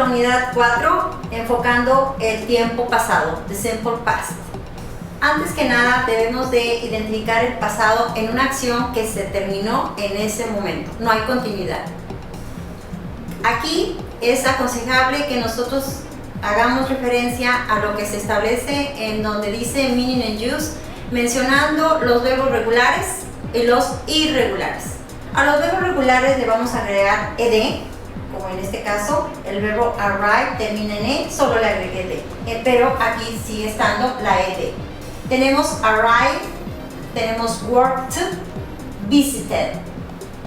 la unidad 4, enfocando el tiempo pasado, the simple past. Antes que nada, debemos de identificar el pasado en una acción que se terminó en ese momento. No hay continuidad. Aquí es aconsejable que nosotros hagamos referencia a lo que se establece en donde dice meaning and use, mencionando los verbos regulares y los irregulares. A los verbos regulares le vamos a agregar ed, como en este caso el verbo arrive termina en e, solo le agregué ed, pero aquí sigue estando la ed. Tenemos arrive, tenemos worked, visited.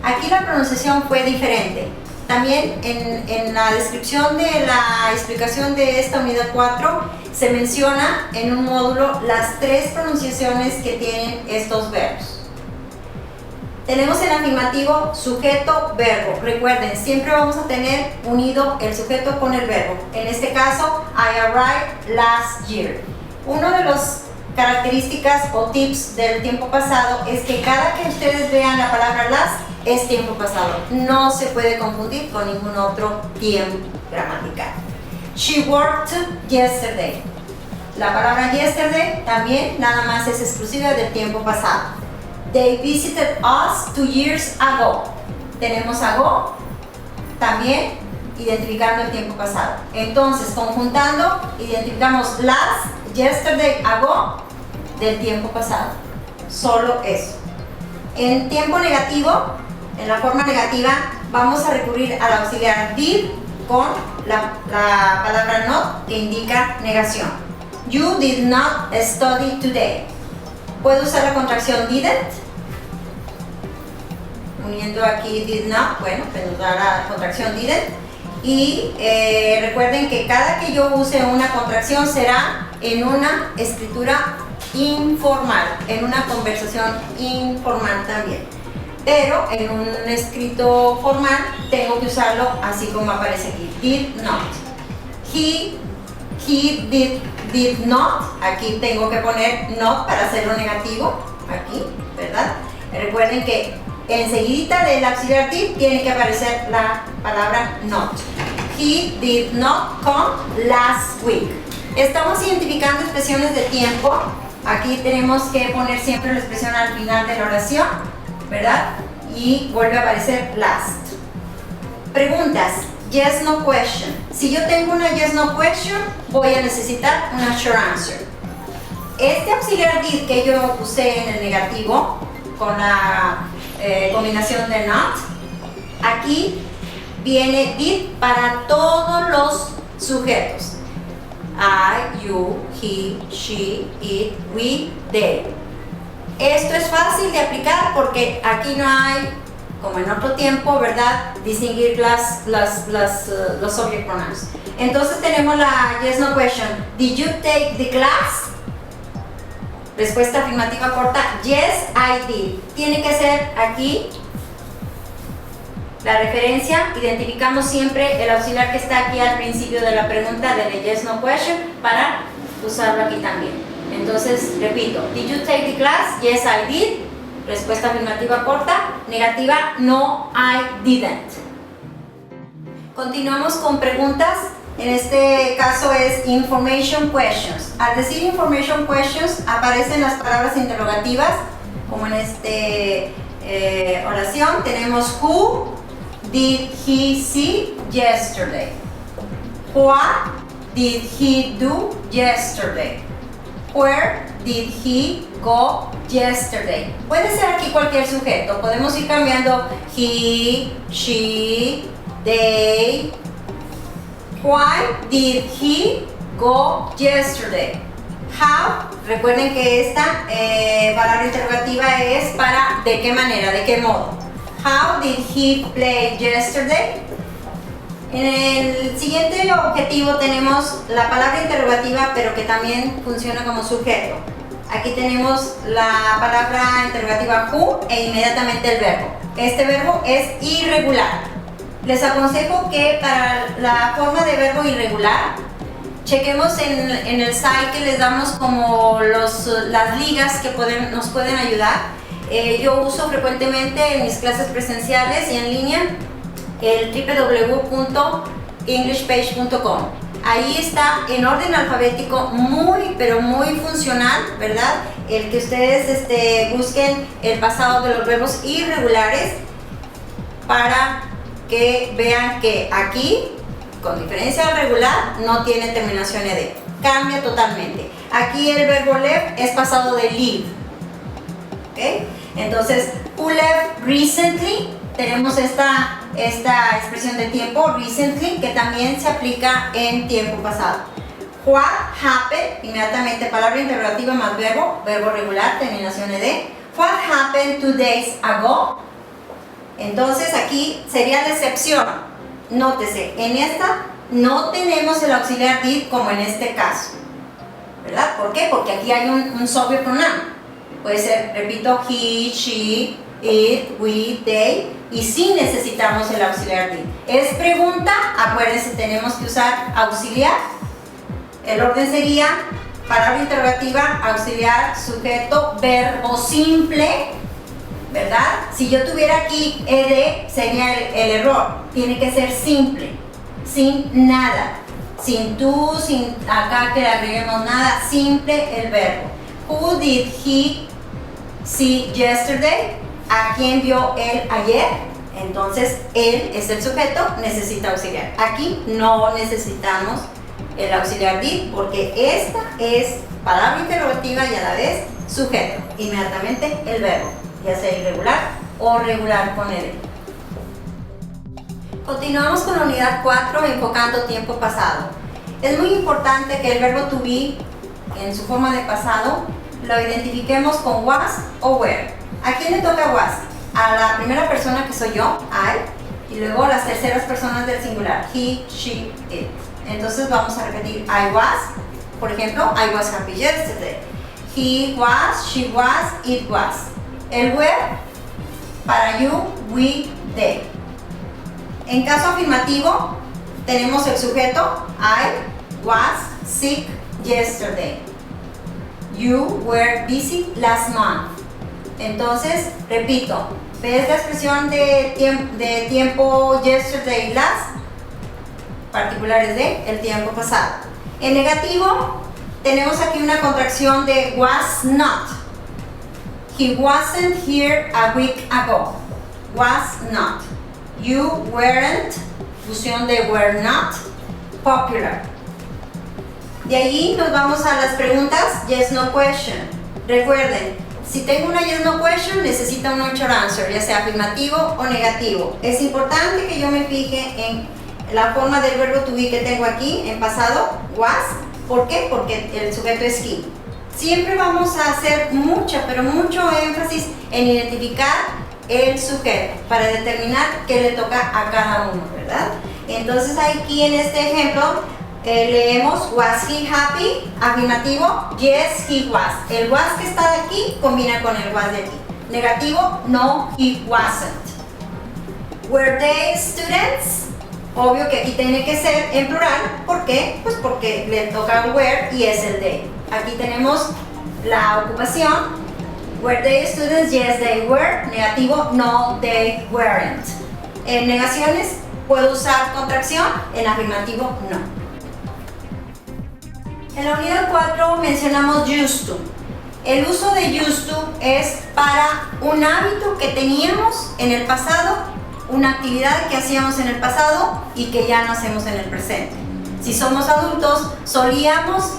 Aquí la pronunciación fue diferente. También en la descripción de la explicación de esta unidad 4 se menciona en un módulo las 3 pronunciaciones que tienen estos verbos. Tenemos el afirmativo sujeto, verbo. Recuerden, siempre vamos a tener unido el sujeto con el verbo. En este caso, I arrived last year. Uno de las características o tips del tiempo pasado es que cada que ustedes vean la palabra last, es tiempo pasado. No se puede confundir con ningún otro tiempo gramatical. She worked yesterday. La palabra yesterday también nada más es exclusiva del tiempo pasado. They visited us 2 years ago. Tenemos ago también identificando el tiempo pasado. Entonces, conjuntando, identificamos last, yesterday, ago del tiempo pasado. Solo eso. En tiempo negativo, en la forma negativa, vamos a recurrir al auxiliar did con la palabra not, que indica negación. You did not study today. Puedo usar la contracción didn't, uniendo aquí did not, bueno, pues nos da la contracción didn't. Y recuerden que cada que yo use una contracción será en una escritura informal, en una conversación informal también. Pero en un escrito formal tengo que usarlo así como aparece aquí, did not. He did not, aquí tengo que poner not para hacerlo negativo, aquí, ¿verdad? Recuerden que enseguida del auxiliar did tiene que aparecer la palabra not. He did not come last week. Estamos identificando expresiones de tiempo. Aquí tenemos que poner siempre la expresión al final de la oración, ¿verdad? Y vuelve a aparecer last. Preguntas. Yes, no question. Si yo tengo una yes, no question, voy a necesitar una sure answer. Este auxiliar did que yo usé en el negativo, con la combinación de not, aquí viene did para todos los sujetos. I, you, he, she, it, we, they. Esto es fácil de aplicar porque aquí no hay, como en otro tiempo, ¿verdad?, distinguir los subject pronouns. Entonces tenemos la yes, no question. Did you take the class? Respuesta afirmativa corta, yes, I did. Tiene que ser aquí la referencia. Identificamos siempre el auxiliar que está aquí al principio de la pregunta de la yes, no question para usarlo aquí también. Entonces, repito, did you take the class? Yes, I did. Respuesta afirmativa corta. Negativa, no, I didn't. Continuamos con preguntas. En este caso es information questions. Al decir information questions aparecen las palabras interrogativas, como en esta oración. Tenemos who did he see yesterday? What did he do yesterday? Where did he go yesterday? Puede ser aquí cualquier sujeto. Podemos ir cambiando he, she, they. Why did he go yesterday? How, recuerden que esta palabra interrogativa es para de qué manera, de qué modo. How did he play yesterday? En el siguiente objetivo tenemos la palabra interrogativa, pero que también funciona como sujeto. Aquí tenemos la palabra interrogativa who e inmediatamente el verbo. Este verbo es irregular. Les aconsejo que para la forma de verbo irregular, chequemos en el site que les damos como las ligas que nos pueden ayudar. Yo uso frecuentemente en mis clases presenciales y en línea el www.gameforlearning.com. englishpage.com. Ahí está en orden alfabético, muy pero muy funcional, ¿verdad? El que ustedes busquen el pasado de los verbos irregulares para que vean que aquí, con diferencia al regular, no tiene terminación ed. Cambia totalmente. Aquí el verbo left es pasado de leave. ¿Okay? Entonces, who left recently, tenemos esta expresión de tiempo, recently, que también se aplica en tiempo pasado. What happened, inmediatamente palabra interrogativa más verbo, verbo regular, terminación ed. What happened 2 days ago? Entonces aquí sería la excepción. Nótese, en esta no tenemos el auxiliar did como en este caso, ¿verdad? ¿Por qué? Porque aquí hay un subject pronoun. Puede ser, repito, he, she, it, we, they, y sí necesitamos el auxiliar did. Es pregunta, acuérdense, tenemos que usar auxiliar. El orden sería palabra interrogativa, auxiliar, sujeto, verbo simple, ¿verdad? Si yo tuviera aquí ed, sería el error. Tiene que ser simple, sin nada, sin tú, sin acá que le agreguemos nada, simple el verbo. Who did he see yesterday? ¿A quién vio él ayer? Entonces él es el sujeto, necesita auxiliar. Aquí no necesitamos el auxiliar did porque esta es palabra interrogativa y a la vez sujeto. Inmediatamente el verbo, ya sea irregular o regular con ed. Continuamos con la unidad 4, enfocando tiempo pasado. Es muy importante que el verbo to be, en su forma de pasado, lo identifiquemos con was o were. ¿A quién le toca was? A la primera persona, que soy yo, I, y luego las terceras personas del singular, he, she, it. Entonces vamos a repetir I was, por ejemplo, I was happy yesterday. He was, she was, it was. El were, para you, we, they. En caso afirmativo, tenemos el sujeto, I was sick yesterday. You were busy last month. Entonces, repito, ¿ves la expresión de tiempo yesterday y last? Particulares de el tiempo pasado. En negativo, tenemos aquí una contracción de was not. He wasn't here a week ago. Was not. You weren't, fusión de were not, popular. De ahí nos vamos a las preguntas yes, no question. Recuerden, si tengo una yes, no question, necesita un short answer, ya sea afirmativo o negativo. Es importante que yo me fije en la forma del verbo to be que tengo aquí, en pasado, was. ¿Por qué? Porque el sujeto es he. Siempre vamos a hacer pero mucho énfasis en identificar el sujeto para determinar qué le toca a cada uno, ¿verdad? Entonces aquí en este ejemplo leemos was he happy, afirmativo, yes he was. El was que está de aquí combina con el was de aquí. Negativo, no he wasn't. Were they students? Obvio que aquí tiene que ser en plural. ¿Por qué? Pues porque le toca el were y es el they. Aquí tenemos la ocupación. Were they students? Yes, they were. Negativo, no, they weren't. En negaciones, ¿puedo usar contracción? En afirmativo, no. En la unidad 4 mencionamos used to. El uso de used to es para un hábito que teníamos en el pasado, una actividad que hacíamos en el pasado y que ya no hacemos en el presente. Si somos adultos, solíamos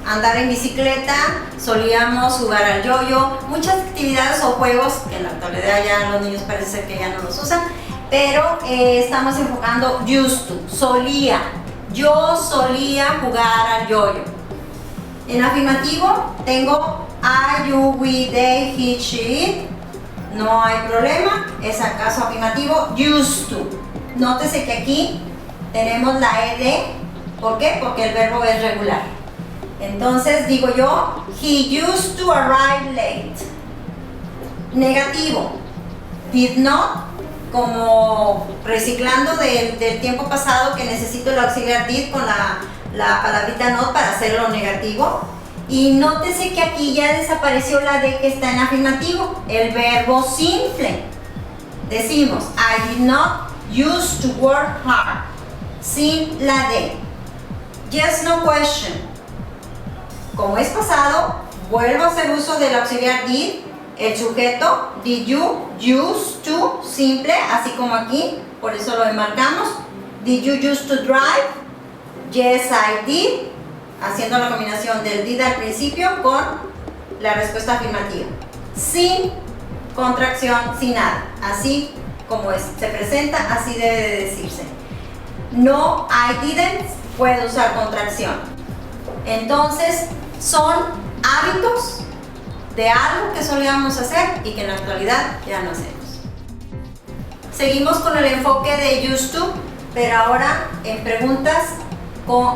andar en bicicleta, solíamos jugar al yo-yo, muchas actividades o juegos que en la actualidad ya los niños parece ser que ya no los usan, pero estamos enfocando used to, solía. Yo solía jugar al yo-yo. En afirmativo tengo I, you, we, they, he, she, it. No hay problema, es acaso afirmativo, used to. Nótese que aquí tenemos la ed. ¿Por qué? Porque el verbo es regular. Entonces digo yo, he used to arrive late. Negativo, did not, como reciclando del tiempo pasado que necesito el auxiliar did con la palabrita not para hacerlo negativo. Y nótese que aquí ya desapareció la de que está en afirmativo, el verbo simple. Decimos, I did not used to work hard. sin la D. Yes, no question. Como es pasado, vuelvo a hacer uso del auxiliar did, el sujeto, did you used to, simple, así como aquí, por eso lo enmarcamos. Did you used to drive? Yes, I did, haciendo la combinación del did al principio con la respuesta afirmativa. Sin contracción, sin nada, así como se presenta, así debe de decirse. No, I didn't, puede usar contracción. Entonces, son hábitos de algo que solíamos hacer y que en la actualidad ya no hacemos. Seguimos con el enfoque de used to, pero ahora en preguntas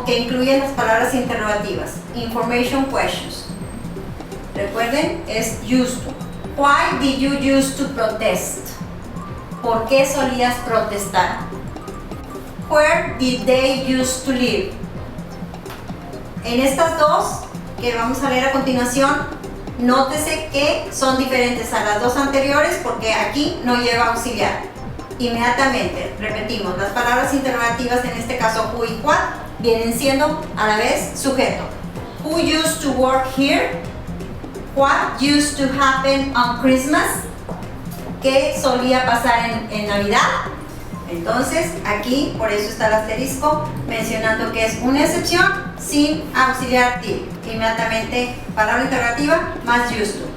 que incluyen las palabras interrogativas. Information questions. Recuerden, es used to. Why did you used to protest? ¿Por qué solías protestar? Where did they used to live? En estas dos que vamos a leer a continuación, nótese que son diferentes a las dos anteriores porque aquí no lleva auxiliar. Inmediatamente, repetimos, las palabras interrogativas, en este caso who y what, vienen siendo a la vez sujeto. Who used to work here? What used to happen on Christmas? ¿Qué solía pasar en Navidad? Entonces, aquí, por eso está el asterisco, mencionando que es una excepción sin auxiliar did. Inmediatamente, palabra interrogativa más used to.